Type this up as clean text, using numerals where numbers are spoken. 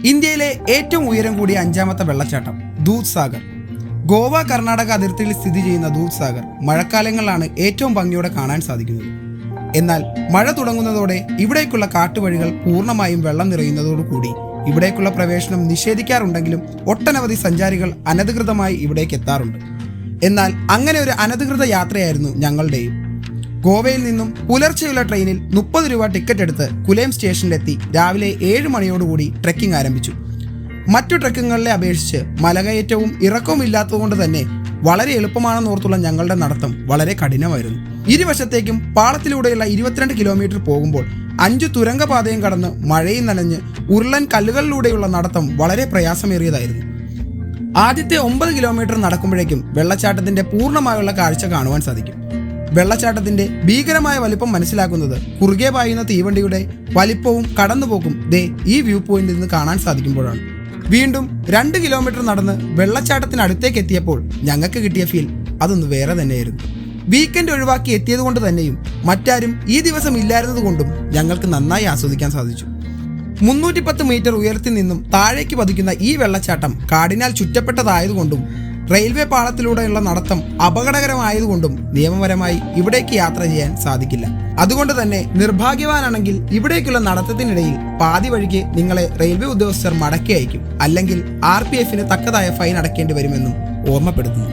ഇന്ത്യയിലെ ഏറ്റവും ഉയരം കൂടിയ അഞ്ചാമത്തെ വെള്ളച്ചാട്ടം ദൂദ് സാഗർ. ഗോവ കർണാടക അതിർത്തിയിൽ സ്ഥിതി ചെയ്യുന്ന ദൂദ് സാഗർ മഴക്കാലങ്ങളിലാണ് ഏറ്റവും ഭംഗിയോടെ കാണാൻ സാധിക്കുന്നത്. എന്നാൽ മഴ തുടങ്ങുന്നതോടെ ഇവിടേക്കുള്ള കാട്ടുവഴികൾ പൂർണ്ണമായും വെള്ളം നിറയുന്നതോടുകൂടി ഇവിടേക്കുള്ള പ്രവേശനം നിഷേധിക്കാറുണ്ടെങ്കിലും ഒട്ടനവധി സഞ്ചാരികൾ അനധികൃതമായി ഇവിടേക്ക് എത്താറുണ്ട്. എന്നാൽ അങ്ങനെ ഒരു അനധികൃത യാത്രയായിരുന്നു ഞങ്ങളുടെയും. ഗോവയിൽ നിന്നും പുലർച്ചെയുള്ള ട്രെയിനിൽ 30 രൂപ ടിക്കറ്റ് എടുത്ത് കുലേം സ്റ്റേഷനിലെത്തി രാവിലെ 7 മണിയോടുകൂടി ട്രെക്കിംഗ് ആരംഭിച്ചു. മറ്റു ട്രെക്കിങ്ങുകളെ അപേക്ഷിച്ച് മലകയറ്റവും ഇറക്കവും ഇല്ലാത്തതുകൊണ്ട് തന്നെ വളരെ എളുപ്പമാണെന്നോർത്തുള്ള ഞങ്ങളുടെ നടത്തം വളരെ കഠിനമായിരുന്നു. ഇരുവശത്തേക്കും പാളത്തിലൂടെയുള്ള 22 കിലോമീറ്റർ പോകുമ്പോൾ 5 തുരങ്കപാതയും കടന്ന് മഴയും നനഞ്ഞ് ഉരുളൻ കല്ലുകളിലൂടെയുള്ള നടത്തം വളരെ പ്രയാസമേറിയതായിരുന്നു. ആദ്യത്തെ 9 കിലോമീറ്റർ നടക്കുമ്പോഴേക്കും വെള്ളച്ചാട്ടത്തിന്റെ പൂർണ്ണമായുള്ള കാഴ്ച കാണുവാൻ സാധിക്കും. വെള്ളച്ചാട്ടത്തിന്റെ ഭീകരമായ വലിപ്പം മനസ്സിലാക്കുന്നത് കുറുകെ പായുന്ന തീവണ്ടിയുടെ വലിപ്പവും കടന്നുപോക്കും ഈ വ്യൂ പോയിന്റിൽ നിന്ന് കാണാൻ സാധിക്കുമ്പോഴാണ്. വീണ്ടും 2 കിലോമീറ്റർ നടന്ന് വെള്ളച്ചാട്ടത്തിനടുത്തേക്ക് എത്തിയപ്പോൾ ഞങ്ങൾക്ക് കിട്ടിയ ഫീൽ അതൊന്ന് വേറെ തന്നെയായിരുന്നു. വീക്കെൻഡ് ഒഴിവാക്കി എത്തിയത് കൊണ്ട് തന്നെയും മറ്റാരും ഈ ദിവസം ഇല്ലായിരുന്നത് കൊണ്ടും ഞങ്ങൾക്ക് നന്നായി ആസ്വദിക്കാൻ സാധിച്ചു. 310 മീറ്റർ ഉയരത്തിൽ നിന്നും താഴേക്ക് പതിക്കുന്ന ഈ വെള്ളച്ചാട്ടം കാടിനാൽ ചുറ്റപ്പെട്ടതായതുകൊണ്ടും റെയിൽവേ പാളത്തിലൂടെയുള്ള നടത്തം അപകടകരമായതുകൊണ്ടും നിയമപരമായി ഇവിടേക്ക് യാത്ര ചെയ്യാൻ സാധിക്കില്ല. അതുകൊണ്ട് തന്നെ നിർഭാഗ്യവാനാണെങ്കിൽ ഇവിടേക്കുള്ള നടത്തത്തിനിടയിൽ പാതി വഴിക്ക് നിങ്ങളെ റെയിൽവേ ഉദ്യോഗസ്ഥർ മടക്കി അയക്കും, അല്ലെങ്കിൽ RPF തക്കതായ ഫൈൻ അടയ്ക്കേണ്ടി വരുമെന്നും ഓർമ്മപ്പെടുത്തുന്നു.